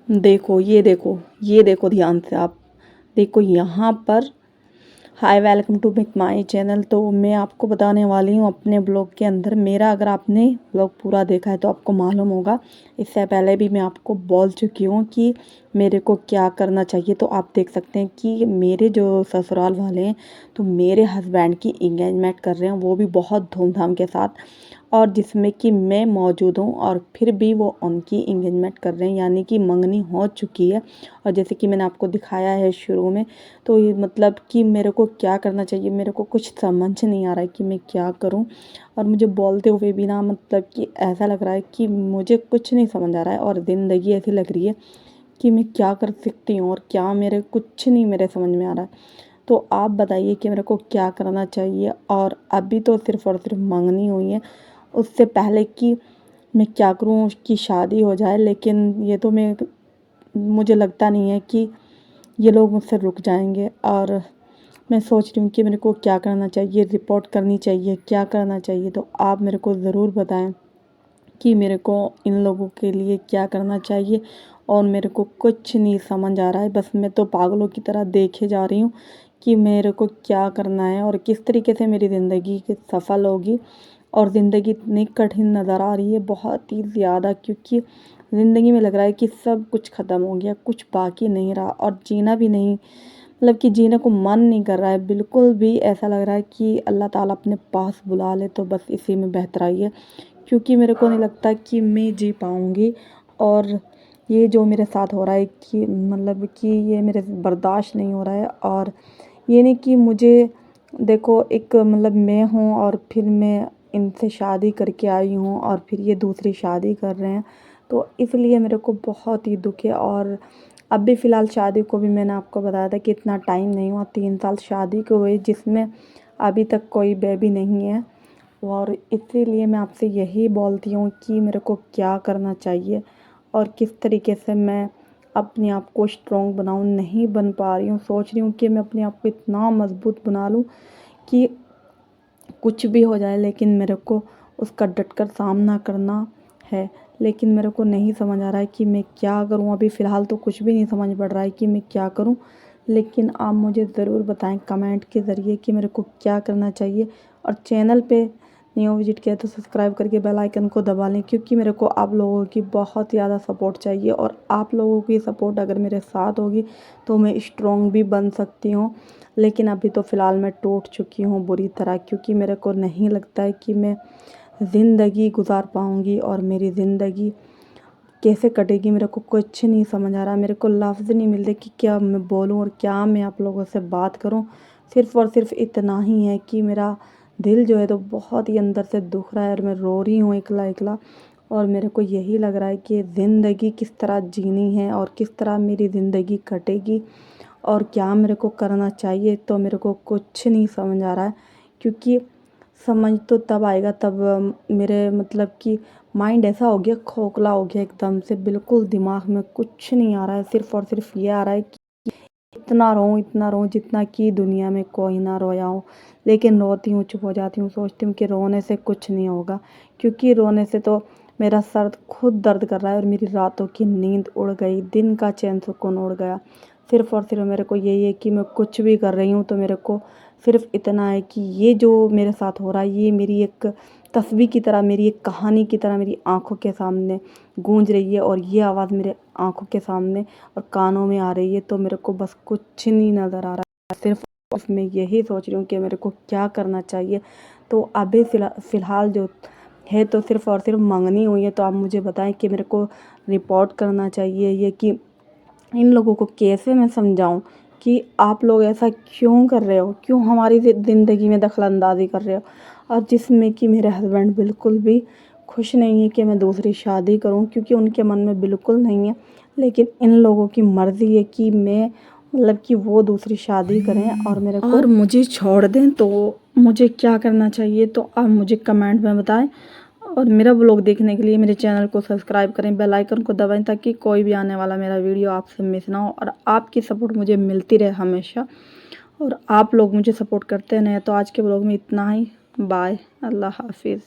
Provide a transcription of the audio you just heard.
देखो ये देखो ध्यान से आप देखो यहाँ पर। हाय, वेलकम टू माय चैनल। तो मैं आपको बताने वाली हूँ अपने ब्लॉग के अंदर मेरा, अगर आपने ब्लॉग पूरा देखा है तो आपको मालूम होगा। इससे पहले भी मैं आपको बोल चुकी हूँ कि मेरे को क्या करना चाहिए। तो आप देख सकते हैं कि मेरे जो ससुराल वाले हैं तो मेरे हस्बैंड की इंगेजमेंट कर रहे हैं, वो भी बहुत धूमधाम के साथ, और जिसमें कि मैं मौजूद हूँ। और फिर भी वो उनकी इंगेजमेंट कर रहे हैं, यानी कि मंगनी हो चुकी है। और जैसे कि मैंने आपको दिखाया है शुरू में, तो ये मतलब कि मेरे को क्या करना चाहिए, मेरे को कुछ समझ नहीं आ रहा है कि मैं क्या करूं। और मुझे बोलते हुए भी ना मतलब कि ऐसा लग रहा है कि मुझे कुछ नहीं समझ आ रहा है, और ज़िंदगी ऐसी लग रही है कि मैं क्या कर सकती हूँ और क्या, मेरे कुछ नहीं मेरे समझ में आ रहा है। तो आप बताइए कि मेरे को क्या करना चाहिए। और अभी तो सिर्फ़ और सिर्फ मंगनी हुई है, उससे पहले कि मैं क्या करूँ, उसकी शादी हो जाए। लेकिन ये तो मुझे लगता नहीं है कि ये लोग मुझसे रुक जाएंगे। और मैं सोच रही हूँ कि मेरे को क्या करना चाहिए, रिपोर्ट करनी चाहिए, क्या करना चाहिए। तो आप मेरे को ज़रूर बताएं कि मेरे को इन लोगों के लिए क्या करना चाहिए। और मेरे को कुछ नहीं समझ आ रहा है, बस मैं तो पागलों की तरह देखे जा रही हूँ कि मेरे को क्या करना है और किस तरीके से मेरी ज़िंदगी सफल होगी। और ज़िंदगी इतनी कठिन नज़र आ रही है, बहुत ही ज़्यादा, क्योंकि ज़िंदगी में लग रहा है कि सब कुछ ख़त्म हो गया, कुछ बाकी नहीं रहा, और जीना भी नहीं, मतलब कि जीने को मन नहीं कर रहा है बिल्कुल भी। ऐसा लग रहा है कि अल्लाह ताला अपने पास बुला ले तो बस इसी में बेहतराई है, क्योंकि मेरे को नहीं लगता कि मैं जी पाऊँगी। और ये जो मेरे साथ हो रहा है कि मतलब कि ये मेरे से बर्दाश्त नहीं हो रहा है। और ये नहीं कि मुझे, देखो एक मतलब मैं हूँ और फिर मैं इनसे शादी करके आई हूँ और फिर ये दूसरी शादी कर रहे हैं, तो इसलिए मेरे को बहुत ही दुख है। और अभी फ़िलहाल शादी को भी मैंने आपको बताया था कि इतना टाइम नहीं हुआ, 3 साल शादी को हुए, जिसमें अभी तक कोई बेबी नहीं है। और इसीलिए मैं आपसे यही बोलती हूँ कि मेरे को क्या करना चाहिए और किस तरीके से मैं अपने आप को स्ट्रॉन्ग बनाऊँ। नहीं बन पा रही हूँ, सोच रही हूँ कि मैं अपने आप को इतना मजबूत बना लूँ कि कुछ भी हो जाए, लेकिन मेरे को उसका डटकर सामना करना है। लेकिन मेरे को नहीं समझ आ रहा है कि मैं क्या करूं। अभी फ़िलहाल तो कुछ भी नहीं समझ पड़ रहा है कि मैं क्या करूं। लेकिन आप मुझे ज़रूर बताएं कमेंट के ज़रिए कि मेरे को क्या करना चाहिए। और चैनल पे न्यू विजिट किया तो सब्सक्राइब करके बेल आइकन को दबा लें, क्योंकि मेरे को आप लोगों की बहुत ज़्यादा सपोर्ट चाहिए। और आप लोगों की सपोर्ट अगर मेरे साथ होगी तो मैं स्ट्रॉन्ग भी बन सकती हूँ। लेकिन अभी तो फ़िलहाल मैं टूट चुकी हूँ बुरी तरह, क्योंकि मेरे को नहीं लगता है कि मैं ज़िंदगी गुजार पाऊँगी। और मेरी ज़िंदगी कैसे कटेगी मेरे को कुछ नहीं समझ आ रहा। मेरे को लफ्ज़ नहीं मिलते कि क्या मैं बोलूँ और क्या मैं आप लोगों से बात करूँ। सिर्फ़ और सिर्फ इतना ही है कि मेरा दिल जो है तो बहुत ही अंदर से दुख रहा है, और मैं रो रही हूँ एकला एकला। और मेरे को यही लग रहा है कि ज़िंदगी किस तरह जीनी है और किस तरह मेरी ज़िंदगी कटेगी और क्या मेरे को करना चाहिए। तो मेरे को कुछ नहीं समझ आ रहा है, क्योंकि समझ तो तब आएगा तब मेरे मतलब कि माइंड ऐसा हो गया, खोखला हो गया एकदम से, बिल्कुल दिमाग में कुछ नहीं आ रहा है। सिर्फ़ और सिर्फ ये आ रहा है कि इतना रोऊँ जितना कि दुनिया में कोई ना रोया हो। लेकिन रोती हूँ, चुप हो जाती हूँ, सोचती हूँ कि रोने से कुछ नहीं होगा, क्योंकि रोने से तो मेरा सर खुद दर्द कर रहा है और मेरी रातों की नींद उड़ गई, दिन का चैन सुकून उड़ गया। सिर्फ़ और सिर्फ मेरे को यही है कि मैं कुछ भी कर रही हूँ तो मेरे को सिर्फ़ इतना है कि ये जो मेरे साथ हो रहा है ये मेरी एक तस्वीर की तरह, मेरी एक कहानी की तरह मेरी आँखों के सामने गूंज रही है। और ये आवाज़ मेरे आँखों के सामने और कानों में आ रही है। तो मेरे को बस कुछ नहीं नज़र आ रहा है, सिर्फ मैं यही सोच रही हूँ कि मेरे को क्या करना चाहिए। तो अभी फ़िलहाल जो है तो सिर्फ़ और सिर्फ मंगनी हुई है। तो आप मुझे बताएं कि मेरे को रिपोर्ट करना चाहिए ये, कि इन लोगों को कैसे मैं समझाऊं कि आप लोग ऐसा क्यों कर रहे हो, क्यों हमारी ज़िंदगी में दखल अंदाज़ी कर रहे हो। और जिसमें कि मेरे हस्बैंड बिल्कुल भी खुश नहीं है कि मैं दूसरी शादी करूं, क्योंकि उनके मन में बिल्कुल नहीं है। लेकिन इन लोगों की मर्ज़ी है कि मैं मतलब कि वो दूसरी शादी करें और मेरे को और मुझे छोड़ दें। तो मुझे क्या करना चाहिए, तो आप मुझे कमेंट में बताएं। और मेरा ब्लॉग देखने के लिए मेरे चैनल को सब्सक्राइब करें, बेल आइकन को दबाएं, ताकि कोई भी आने वाला मेरा वीडियो आपसे मिस ना हो। और आपकी सपोर्ट मुझे मिलती रहे हमेशा, और आप लोग मुझे सपोर्ट करते रहें। तो आज के ब्लॉग में इतना ही। बाय, अल्लाह हाफिज़।